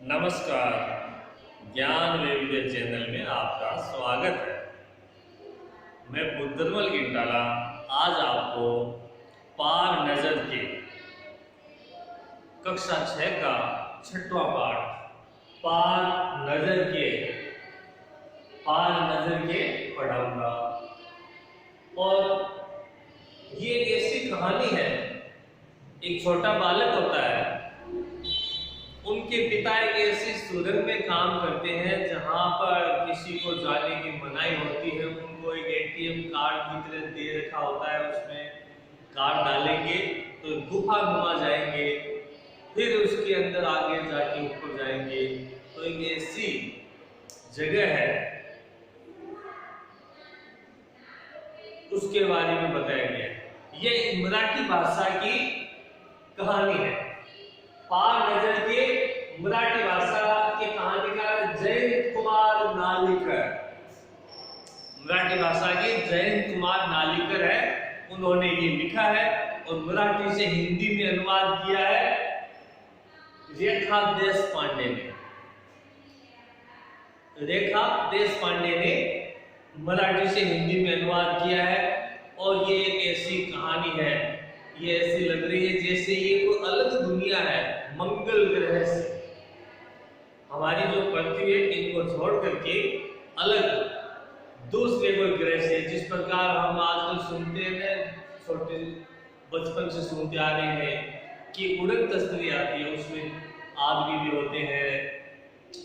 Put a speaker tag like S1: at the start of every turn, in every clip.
S1: नमस्कार। ज्ञान वैविध्य चैनल में आपका स्वागत है। मैं बुद्धरमल गिंटाला आज आपको पार नजर के कक्षा 6 का 6वां पाठ पार नजर के पढ़ाऊंगा। और ये एक ऐसी कहानी है, एक छोटा बालक होता है, उनके पिता एक ऐसी सुरंग में काम करते हैं जहां पर किसी को जाने की मनाही होती है। उनको एक एटीएम कार्ड की तरह दे रखा होता है, उसमें कार्ड डालेंगे तो गुफा नुमा जाएंगे, फिर उसके अंदर आगे जाके ऊपर जाएंगे। तो एक ऐसी जगह है, उसके बारे में बताया गया है। ये मराठी भाषा की कहानी है। पार नजर के मराठी भाषा के कहानीकार जयंत कुमार नालिकर, मराठी भाषा के जयंत कुमार नालिकर है, उन्होंने ये लिखा है और मराठी से हिंदी में अनुवाद किया है रेखा देशपांडे ने। रेखा देशपांडे ने मराठी से हिंदी में अनुवाद किया है। और ये एक ऐसी कहानी है, ये ऐसी लग रही है जैसे ये कोई अलग दुनिया है, मंगल ग्रह से। हमारी जो पृथ्वी है, इनको छोड़ करके अलग दूसरे कोई ग्रह से, जिस प्रकार हम आजकल सुनते हैं, छोटे बचपन से सुनते आ रहे हैं कि उड़न तस्तरी आती है, उसमें आदमी भी होते हैं,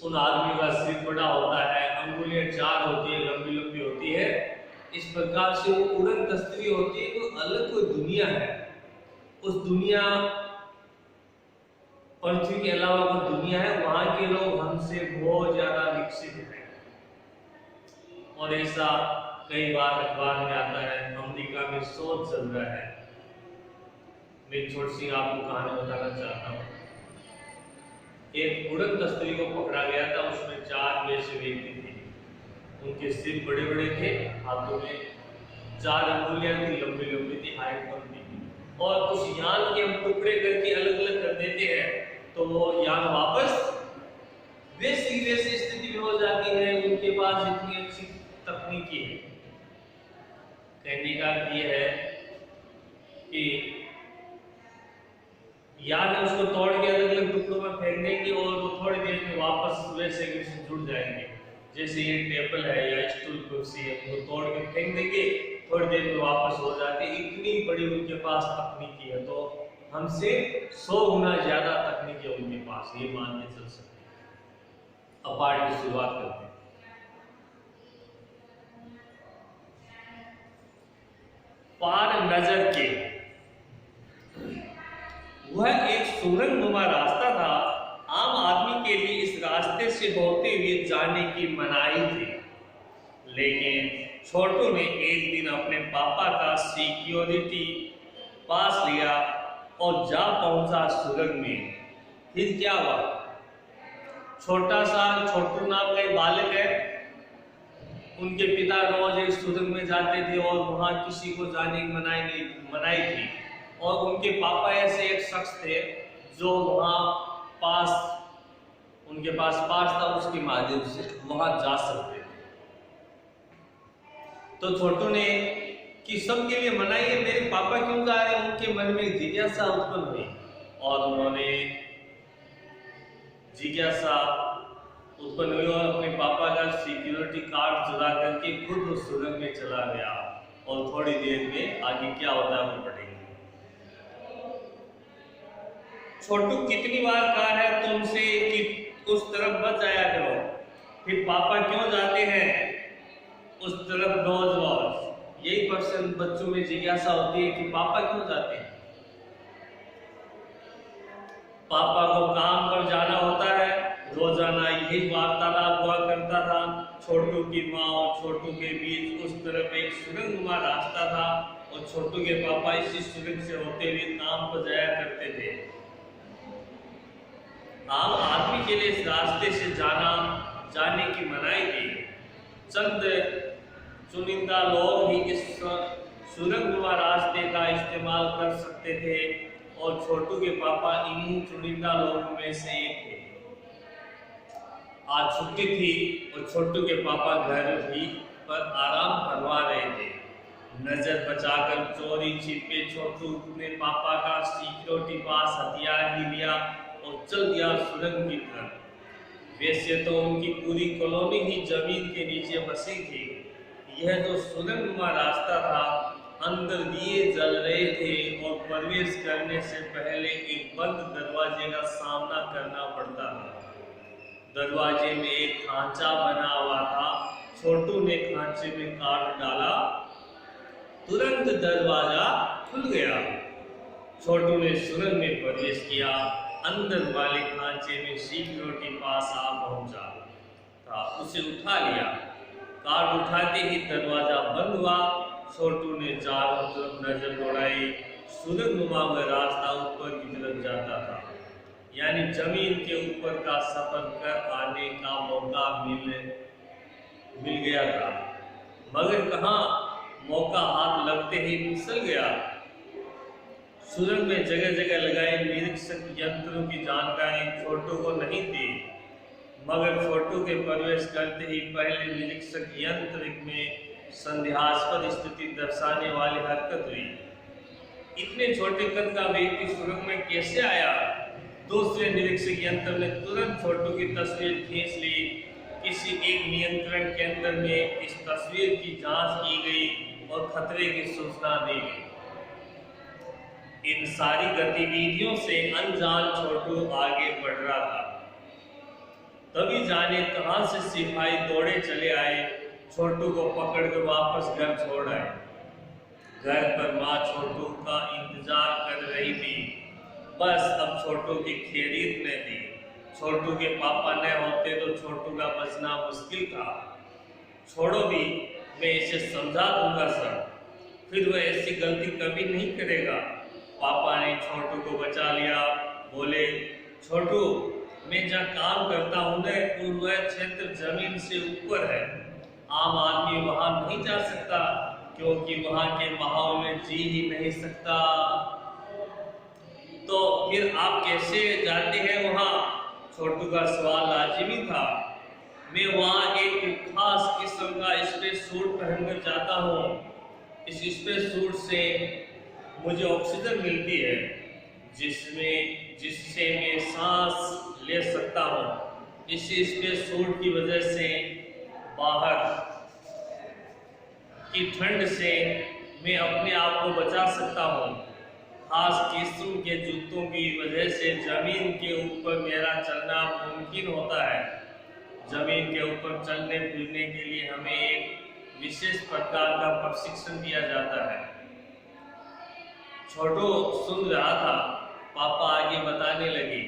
S1: उन आदमी का सिर बड़ा होता है, अंगुलियां 4 होती है, लंबी लंबी होती है। इस प्रकार से वो उड़न तस्तरी होती है, तो अलग कोई दुनिया है। उस दुनिया, पृथ्वी के अलावा वो दुनिया है, वहां के लोग हमसे बहुत ज्यादा विकसित हैं। और ऐसा कई बार अखबार में आता है, अमेरिका में शोध चल रहा है। मैं छोटी सी आपको कहानी बताना चाहता हूँ। एक उड़न तस्तरी को पकड़ा गया था, उसमें 4 वैसे व्यक्ति थे, उनके सिर बड़े बड़े थे, हाथों में 4 अंगुलियां थी, लंबी लंबी थी, हाइट कम थी। और उस यान के हम टुकड़े करके अलग अलग कर देते हैं तो वो यान वापस वैसी स्थिति में हो जाती है। उनके पास इतनी अच्छी तकनीकी है। कहने का ये है कि यान उसको तोड़ के अलग अलग टुकड़ों में फेंक देंगे और वो थोड़ी देर में वापस वैसे जुड़ जाएंगे। जैसे ये टेबल है या स्टूल कुर्सी है, उनको तोड़ के फेंक देंगे, थोड़ी देर में वापस हो जाते। इतनी बड़ी उनके पास तकनीकी है, तो हमसे 100 गुना ज्यादा तकनीकी है उनके पास, ये मान के चल सकते हैं। अब पाठ की शुरुआत करते हैं। पार नजर के, वह एक सुरंगनुमा रास्ता था। आम आदमी के लिए इस रास्ते से होते हुए जाने की मनाही थी, लेकिन छोटू ने एक दिन अपने पापा का सिक्योरिटी पास लिया और जा पहुंचा सुरंग में। फिर क्या हुआ? छोटा सा छोटू नाम का एक बालक है, उनके पिता रोज इस सुरंग में जाते थे और वहां किसी को जाने की मनाही थी। और उनके पापा ऐसे एक शख्स थे जो वहां पास, उनके पास पास था, उसके माध्यम से वहां जा सकते थे। तो छोटू ने कि सबके लिए मनाही है, मेरे पापा क्यों जा रहे हैं, उनके मन में जिज्ञासा उत्पन्न हुई और उन्होंने जिज्ञासा उत्पन्न हुई और अपने पापा का सिक्योरिटी कार्ड चुरा करके खुद उस सुरंग में चला गया। और थोड़ी देर में आगे क्या होता है वो पढ़ेंगे। छोटू कितनी बार कहा है तुमसे कि उस तरफ मत जाया करो, फिर पापा क्यों जाते हैं उस तरफ रोज रोज? यही प्रश्न बच्चों में जिज्ञासा होती है कि पापा क्यों जाते हैं। पापा को काम पर जाना होता है, रोजाना यही वार्तालाप हुआ करता था। छोटू की माँ और छोटू के बीच उस तरफ एक सुरंगनुमा रास्ता था और छोटू के पापा इसी सुरंग से होते हुए काम पर जाया करते थे। आम आदमी के लिए इस रास्ते से जाने की मनाही थी। चंद चुनिंदा लोग ही इस सुरंगनुमा रास्ते का इस्तेमाल कर सकते थे और छोटू के पापा इन्हीं चुनिंदा लोगों में से एक थे। आज छुट्टी थी और छोटू के पापा घर ही पर आराम फरमा रहे थे। नजर बचाकर चोरी छिपे छोटू ने पापा का सिक्योरिटी पास हथियार ही लिया और चल दिया सुरंग की तरफ। वैसे तो उनकी पूरी कॉलोनी ही जमीन के नीचे बसी थी। यह जो सुरंगनुमा रास्ता था, अंदर दिए जल रहे थे और प्रवेश करने से पहले एक बंद दरवाजे का सामना करना पड़ता था। दरवाजे में एक खांचा बना हुआ था। छोटू ने खांचे में काट डाला, तुरंत दरवाजा खुल गया। छोटू ने सुरंग में प्रवेश किया। अंदर वाले खांचे में सिक्योरिटी पास आ पहुंचा था, उसे उठा लिया। कार्ड उठाते ही दरवाजा बंद हुआ। छोटू ने चारों तरफ नजर दौड़ाई। सुरंगनुमा में रास्ता ऊपर की तरफ जाता था, यानी जमीन के ऊपर का सफर कर आने का मौका मिल गया था। मगर कहाँ, मौका हाथ लगते ही फिसल गया। सुरंग में जगह जगह लगाए निरीक्षक यंत्रों की जानकारी छोटू को नहीं थी, मगर छोटू के प्रवेश करते ही पहले निरीक्षक यंत्र में संदेहास्पद स्थिति दर्शाने वाली हरकत हुई। इतने छोटे कद का व्यक्ति सुरंग में कैसे आया? दूसरे निरीक्षक यंत्र ने तुरंत छोटू की तस्वीर खींच ली। किसी एक नियंत्रण केंद्र में इस तस्वीर की जांच की गई और खतरे की सूचना दी गई। इन सारी गतिविधियों से अनजान छोटू आगे बढ़ रहा था। तभी जाने कहां से सिपाही दौड़े चले आए, छोटू को पकड़कर वापस घर छोड़ आए। घर पर माँ छोटू का इंतजार कर रही थी। बस अब छोटू की खैरियत में थी। छोटू के पापा न होते तो छोटू का बचना मुश्किल था। छोड़ो भी, मैं इसे समझा दूंगा सर, फिर वह ऐसी गलती कभी नहीं करेगा। पापा ने छोटू को बचा लिया। बोले, छोटू, मैं जहाँ काम करता हूँ न, वह क्षेत्र जमीन से ऊपर है। आम आदमी वहां नहीं जा सकता, क्योंकि वहां के माहौल में जी ही नहीं सकता। तो फिर आप कैसे जाते हैं वहां? छोटू का सवाल लाजिमी था। मैं वहां एक खास किस्म का स्पेस सूट पहनकर जाता हूँ। इस स्पेस सूट से मुझे ऑक्सीजन मिलती है, जिससे मैं सांस ले सकता हूँ। इस स्पेस सूट की वजह से बाहर की ठंड से मैं अपने आप को बचा सकता हूँ। खास किस्म के जूतों की वजह से जमीन के ऊपर मेरा चलना मुमकिन होता है। जमीन के ऊपर चलने फिरने के लिए हमें एक विशेष प्रकार का प्रशिक्षण दिया जाता है। छोटू सुन रहा था। पापा आगे बताने लगे,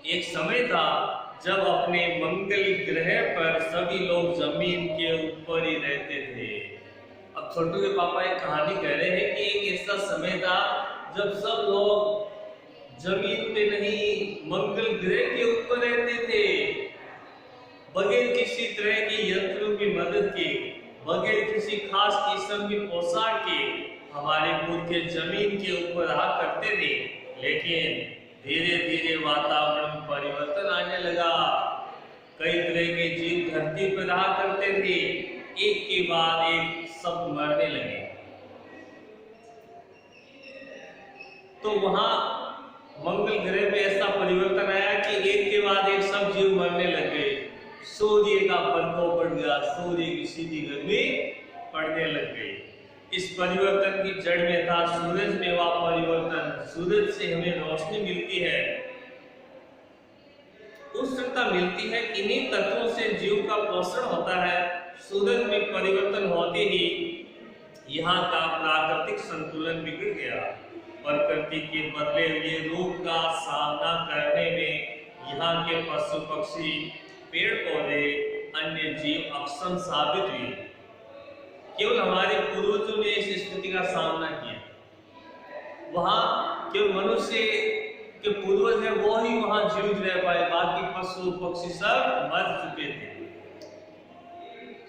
S1: एक समय था जब अपने मंगल ग्रह पर सभी लोग जमीन के ऊपर ही रहते थे। अब छोटू के पापा एक कहानी कह रहे हैं कि एक ऐसा समय था जब सब लोग जमीन पे नहीं, मंगल ग्रह के ऊपर रहते थे, बगैर किसी तरह की यंत्रों की मदद के, बगैर किसी खास किस्म की पोशाक के। हमारे पूर्वज जमीन के ऊपर रहा करते थे, लेकिन धीरे धीरे वातावरण में परिवर्तन आने लगा। कई तरह के जीव धरती पर रहा करते थे, एक के बाद एक सब मरने लगे। तो वहां मंगल ग्रह पे ऐसा परिवर्तन आया कि एक के बाद एक सब जीव मरने लग गए। सूर्य का प्रकोप बढ़ गया, सूर्य की सीधी गर्मी पड़ने लग गई। इस परिवर्तन की जड़ में था सूरज में हुआ परिवर्तन। सूरज से हमें रोशनी मिलती है, उष्णता मिलती है, इन्हीं तत्वों से जीव का पोषण होता है। सूरज में परिवर्तन होते ही यहाँ का प्राकृतिक संतुलन बिगड़ गया। प्रकृति के बदले हुए रूप का सामना करने में यहाँ के पशु पक्षी, पेड़ पौधे, अन्य जीव अक्षम साबित हुए। केवल हमारे पूर्वजों ने इस स्थिति का सामना किया। वहां केवल मनुष्य के पूर्वज है वो ही वहां जीवित रह पाए, बाकी पशु पक्षी सब मर चुके थे।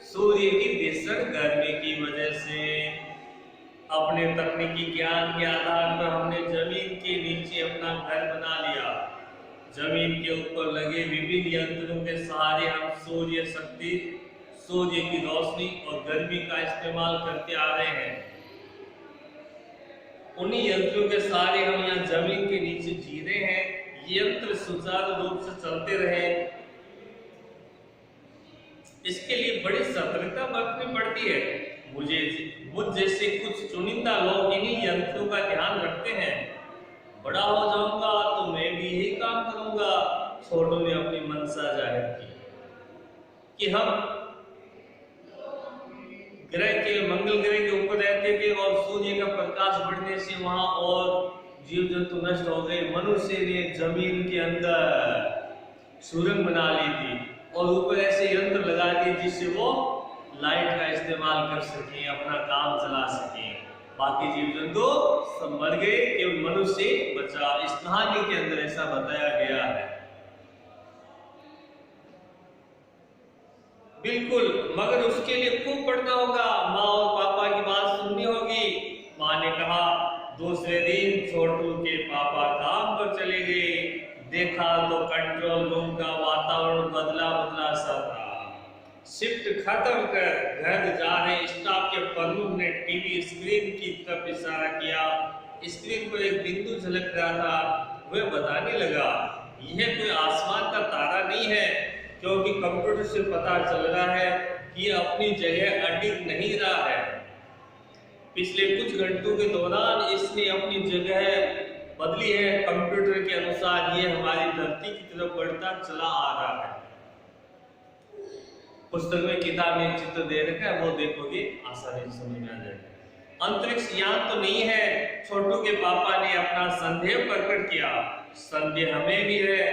S1: सूर्य की भीषण गर्मी की वजह से अपने तकनीकी ज्ञान के आधार पर हमने जमीन के नीचे अपना घर बना लिया। जमीन के ऊपर लगे विभिन्न यंत्रों के सहारे हम सूर्य शक्ति, सूर्य की रोशनी और गर्मी का इस्तेमाल करते आ रहे हैं। उन्हीं यंत्रों के सहारे हम यहाँ जमीन के नीचे जी रहे हैं। ये यंत्र सुचारू रूप से चलते रहे, इसके लिए बड़ी सतर्कता बरतनी पड़ती है। मुझ जैसे कुछ चुनिंदा लोग इन्हीं यंत्रों का ध्यान रखते हैं। बड़ा हो जाऊंगा तो मैं भी यही काम करूंगा। छोटू ने अपनी मंशा जाहिर की कि हम मंगल ग्रह के ऊपर रहते थे और सूर्य का प्रकाश बढ़ने से वहां और जीव जंतु नष्ट हो गए। मनुष्य ने जमीन के अंदर सुरंग बना ली थी और ऊपर ऐसे यंत्र लगा दिए जिससे वो लाइट का इस्तेमाल कर सके, अपना काम चला सके। बाकी जीव जंतु सब मर गए, केवल मनुष्य बचा। इस कहानी के अंदर ऐसा बताया गया है। बिल्कुल, मगर उसके लिए खूब पढ़ना होगा, माँ और पापा की बात सुननी होगी। माँ ने कहा। दूसरे दिन छोटू के पापा काम पर चले गए। देखा तो कंट्रोल रूम का वातावरण बदला बदला सा था। शिफ्ट खत्म कर घर जा रहे स्टाफ के प्रमुख ने टीवी स्क्रीन की तरफ इशारा किया। स्क्रीन पर एक बिंदु झलक रहा था। वह बताने लगा, यह कोई आसमान का तारा नहीं है, क्योंकि कंप्यूटर से पता चल रहा है कि अपनी जगह अडिग नहीं रहा है। पिछले कुछ घंटों के दौरान इसने अपनी जगह बदली है। कंप्यूटर के अनुसार यह हमारी धरती की तरफ बढ़ता चला आ रहा है। पुस्तक में किताब में चित्र दे रखा है, वो देखोगे आसानी से समझ में आ जाएगा। अंतरिक्ष यान तो नहीं है, छोटू के पापा ने अपना संदेह प्रकट किया। संदेह हमें भी है,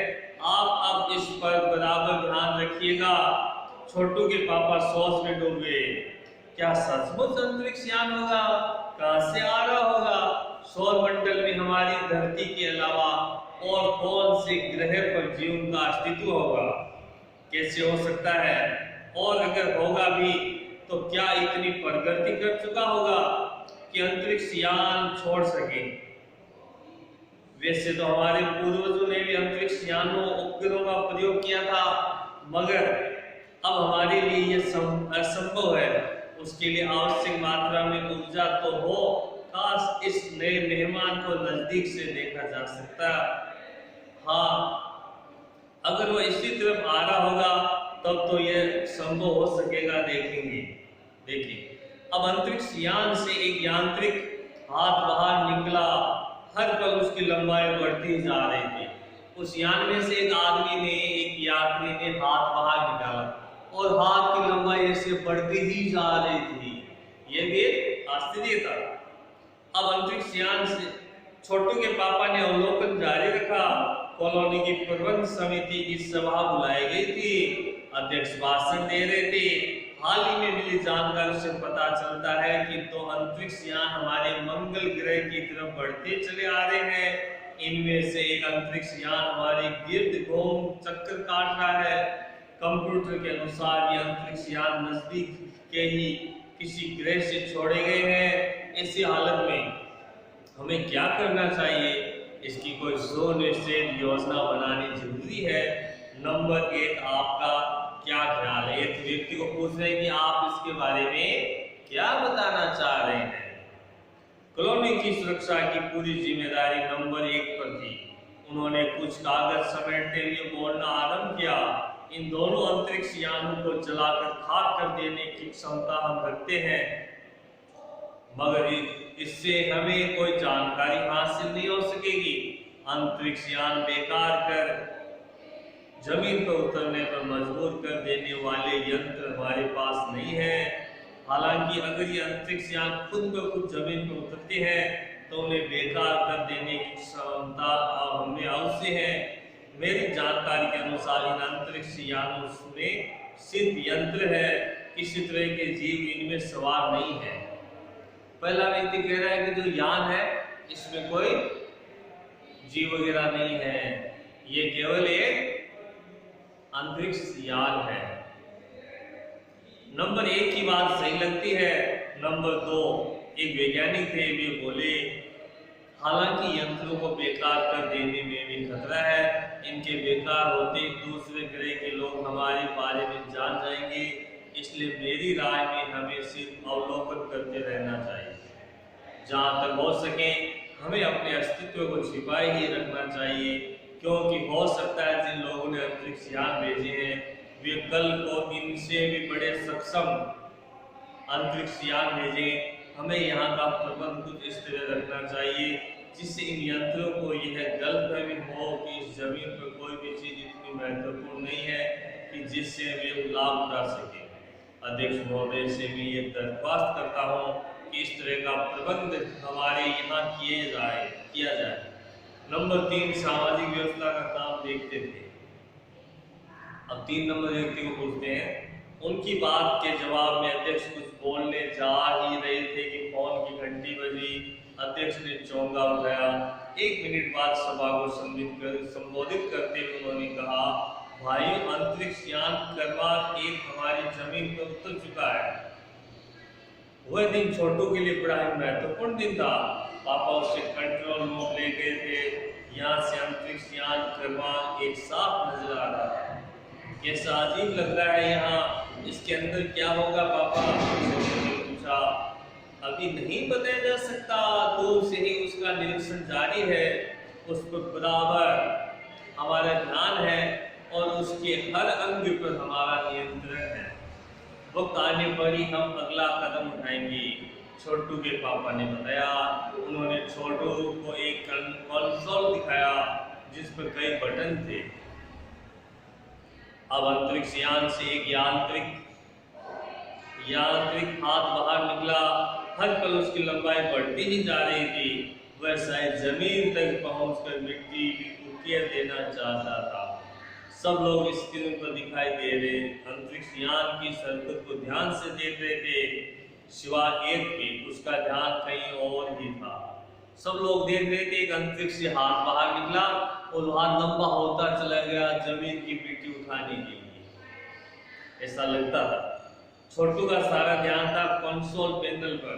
S1: आप अब इस पर बराबर ध्यान रखिएगा। छोटू के पापा सोच में डूब गए। क्या सचमुच अंतरिक्ष यान होगा? कहां से आ रहा होगा? सौर मंडल में हमारी धरती के अलावा और कौन से ग्रह पर जीवन का अस्तित्व होगा? कैसे हो सकता है? और अगर होगा भी तो क्या इतनी प्रगति कर चुका होगा कि अंतरिक्ष यान छोड़ सके? वैसे तो हमारे पूर्वजों ने भी अंतरिक्ष यानों उपग्रहों का प्रयोग किया था, मगर अब हमारे लिए यह असंभव है। उसके लिए आवश्यक मात्रा में ऊर्जा तो हो, काश इस नए मेहमान को नजदीक से देखा जा सकता। हाँ, अगर वह इसी तरफ आ रहा होगा तब तो यह संभव हो सकेगा। देखेंगे। देखिए, अब अंतरिक्ष यान से एक यांत्रिक हाथ बाहर निकला। हर पल उसकी लंबाई बढ़ती जा रही थी। उस यान में से एक आदमी ने, एक यात्री ने हाथ बाहर निकाला और हाथ की लंबाई ऐसे बढ़ती ही जा रही थी। यह भी एक आश्चर्य था। अब अंतरिक्ष यान से छोटू के पापा ने अवलोकन जारी रखा। कॉलोनी की प्रबंध समिति की सभा बुलाई गई थी। अध्यक्ष भाषण दे रहे थे। हाल ही में मिली जानकारी से पता चलता है कि दो अंतरिक्ष यान हमारे मंगल ग्रह की तरफ बढ़ते चले आ रहे हैं। इनमें से एक अंतरिक्ष यान हमारे गिर्द घूम चक्कर काट रहा है। कंप्यूटर के अनुसार ये अंतरिक्ष यान नजदीक के ही किसी ग्रह से छोड़े गए हैं। ऐसी हालत में हमें क्या करना चाहिए? इसकी कोई सुनिश्चित योजना बनानी जरूरी है। नंबर 1, आपका क्या ख्याल है? एक व्यक्ति को पूछ रहे हैं कि आप इसके बारे में क्या बताना चाह रहे हैं। कॉलोनी की सुरक्षा की पूरी जिम्मेदारी नंबर 1 पर थी। उन्होंने कुछ कागज समेटते हुए बोलना आरंभ किया। इन दोनों अंतरिक्ष यानों को जलाकर खाक कर देने की क्षमता हम रखते हैं, मगर इससे हमें कोई जानकारी हासिल नहीं हो सकेगी। अंतरिक्ष यान बेकार कर जमीन पर उतरने पर मजबूर कर देने वाले यंत्र हमारे पास नहीं है। हालांकि अगर ये अंतरिक्ष यान खुद ब खुद जमीन पर उतरते हैं तो उन्हें बेकार कर देने की क्षमता हमें अवश्य है। मेरी जानकारी के अनुसार इन अंतरिक्ष यानों में सिर्फ यंत्र है, किसी तरह के जीव इनमें सवार नहीं है। पहला व्यक्ति कह रहा है कि जो यान है इसमें कोई जीव वगैरह नहीं है, ये केवल एक अंतरिक्ष यान है। नंबर 1 की बात सही लगती है। नंबर 2, एक वैज्ञानिक थे, वे बोले हालांकि यंत्रों को बेकार कर देने में भी खतरा है। इनके बेकार होते दूसरे ग्रह के लोग हमारे बारे में जान जाएंगे। इसलिए मेरी राय में हमें सिर्फ अवलोकन करते रहना चाहिए। जहाँ तक हो सके हमें अपने अस्तित्व को छिपाए ही रखना चाहिए, क्योंकि हो सकता है जिन लोगों ने अंतरिक्ष यान भेजे हैं वे कल को इनसे भी बड़े सक्षम अंतरिक्ष यान भेजे। हमें यहाँ का प्रबंध कुछ इस तरह रखना चाहिए जिससे इन यंत्रों को यह गलतफहमी हो कि इस जमीन पर कोई भी चीज इतनी महत्वपूर्ण नहीं है कि जिससे वे लाभ उठा सके। अध्यक्ष महोदय से भी ये दरख्वास्त करता हूँ कि इस तरह का प्रबंध हमारे यहाँ किया जाए। नंबर 3, सामाजिक व्यवस्था का काम देखते थे। अब 3 नंबर व्यक्ति को पूछते हैं। उनकी बात के जवाब में अध्यक्ष कुछ बोलने जा ही रहे थे कि फोन की घंटी बजी। अध्यक्ष ने चौंका उठाया। 1 मिनट बाद सभा को संबोधित करते हुए उन्होंने कहा, भाई, अंतरिक्ष यान क्रमांक 1 हमारी जमीन पर उतर चुका है। वह दिन छोटू के लिए बड़ा ही महत्वपूर्ण दिन था। पापा उससे कंट्रोल रूम ले गए थे। यहाँ से अंतरिक्ष यान क्रमांक 1 साफ नजर आ रहा था। कैसा अजीब लग रहा है यहाँ, इसके अंदर क्या होगा पापा? ने पूछा। अभी नहीं बताया जा सकता, दूर से ही उसका निरीक्षण जारी है। उस पर बराबर हमारा ध्यान है और उसके हर अंग पर हमारा नियंत्रण है। वक्त आने पर ही हम अगला कदम उठाएंगे, छोटू के पापा ने बताया। उन्होंने छोटू को एक कंसोल दिखाया जिस पर कई बटन थे। अब अंतरिक्ष यान से एक यांत्रिक हाथ बाहर निकला। हर पल उसकी लंबाई बढ़ती ही जा रही थी। वह शायद जमीन तक पहुंचकर मिट्टी को घेर देना चाहता था। सब लोग स्क्रीन पर दिखाई दे रहे अंतरिक्ष यान की हरकत को ध्यान से देख रहे थे, सिवाय एक के। उसका ध्यान कहीं और ही था। सब लोग देख रहे थे, एक अंतरिक्ष से हाथ बाहर निकला और हाथ लंबा होता चला गया जमीन की मिट्टी उठाने के लिए। ऐसा लगता था छोटू का सारा ध्यान था कंसोल पैनल पर।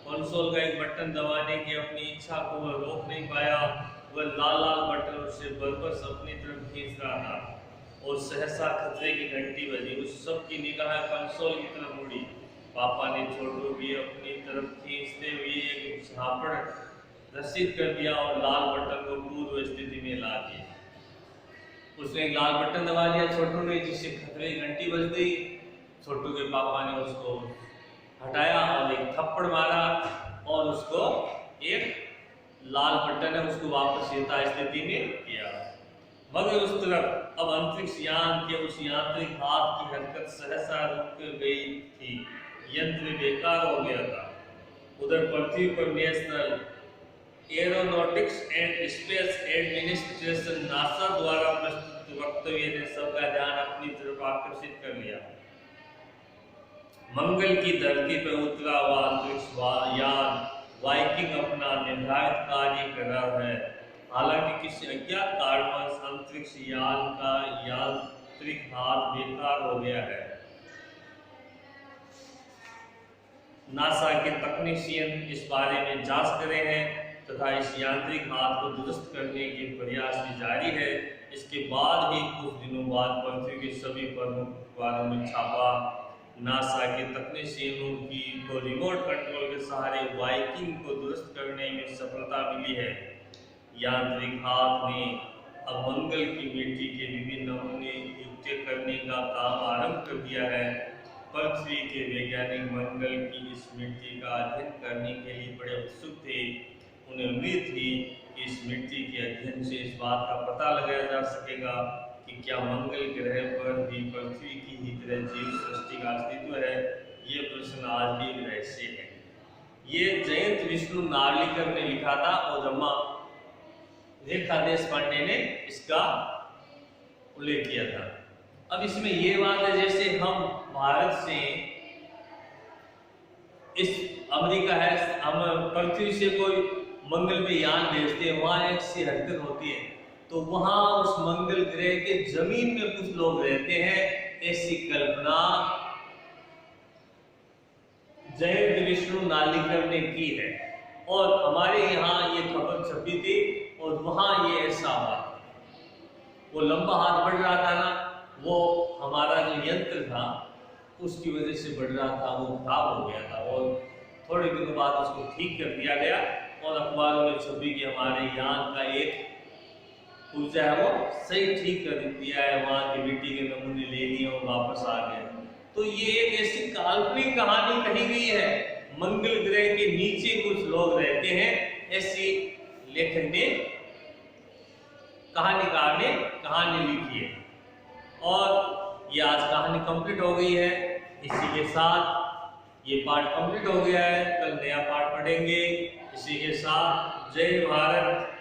S1: कंसोल का एक बटन दबाने की अपनी इच्छा को वह रोक नहीं पाया। वह लाल बटन उसे बरबस अपनी तरफ खींच रहा था और सहसा खतरे की घंटी बजी। उस सब की निगाह कंसोल की तरफ मुड़ी। पापा ने छोटू भी अपनी तरफ खींचते हुए एक झापड़ रसीद कर दिया और लाल बटन को पूर्व स्थिति में ला दिया। उसने एक लाल बटन दबा दिया छोटू ने, जिससे खतरे की घंटी बज गई। छोटू के पापा ने उसको हटाया और एक थप्पड़ मारा और उसको एक लाल बटन है उसको वापस यथा स्थिति में किया। मगर उस तरफ अब अंतरिक्ष यान के उस यांत्रिक हाथ की हरकत सहसा रुक गई थी। यंत्र बेकार हो गया था। उधर पृथ्वी पर national aeronautics and space administration NASA द्वारा प्रस्तुत वक्तव्य ने सबका ध्यान अपनी तरफ आकर्षित कर लिया। मंगल की धरती पर उतरा हुआ अंतरिक्ष यान वाइकिंग अपना निर्धारित कार्य कर रहा है। हालांकि किसी अज्ञात कारणवश अंतरिक्ष यान का यांत्रिक हाथ बेकार हो गया है। नासा के तकनीशियन इस बारे में जांच कर रहे हैं तथा इस यांत्रिक हाथ को दुरुस्त करने के प्रयास भी जारी है। इसके बाद ही कुछ दिनों बाद पृथ्वी के सभी प्रमुख अखबारों में छापा। नासा के तकनीशियनों की को रिमोट कंट्रोल के सहारे वाइकिंग को दुरुस्त करने में सफलता मिली है। यांत्रिक हाथ ने अब मंगल की मिट्टी के विभिन्न नमूने इकट्ठे करने का काम आरंभ कर दिया है। पृथ्वी के वैज्ञानिक मंगल की इस मिट्टी का अध्ययन करने के लिए बड़े उत्सुक थे। उन्हें उम्मीद थी कि इस मिट्टी के अध्ययन से इस बात का पता लगाया जा सकेगा कि क्या मंगल ग्रह पर भी पृथ्वी की ही तरह जीव सृष्टि का अस्तित्व है। ये प्रश्न आज भी रहस्य है। ये जयंत विष्णु नार्लिकर ने लिखा था और जम्मा रेखा देशपांडे ने इसका उल्लेख किया था। अब इसमें ये बात है जैसे हम भारत से इस अमेरिका है, हम पृथ्वी से कोई मंगल पे यान भेजते हैं, वहां एक सी हरकत होती है तो वहां उस मंगल ग्रह के जमीन में कुछ लोग रहते हैं। ऐसी कल्पना जयंत विष्णु नार्लिकर ने की है और हमारे यहाँ ये खबर छपी थी और वहां ये ऐसा हुआ। वो लंबा हाथ बढ़ रहा था ना, वो हमारा जो यंत्र था उसकी वजह से बढ़ रहा था, वो खराब हो गया था और थोड़े दिनों बाद उसको ठीक कर दिया गया और अखबारों में छपी कि हमारे यान का एक ऊर्जा है वो सही ठीक कर दिया है, वहां की मिट्टी के नमूने ले लिए और वापस आ गए। तो ये एक ऐसी काल्पनिक कहानी कही गई है, मंगल ग्रह के नीचे कुछ लोग रहते हैं, ऐसी लेखक ने, कहानीकार ने कहानी लिखी है। और ये आज कहानी कंप्लीट हो गई है। इसी के साथ ये पार्ट कंप्लीट हो गया है, कल नया पार्ट पढ़ेंगे। इसी के साथ जय भारत।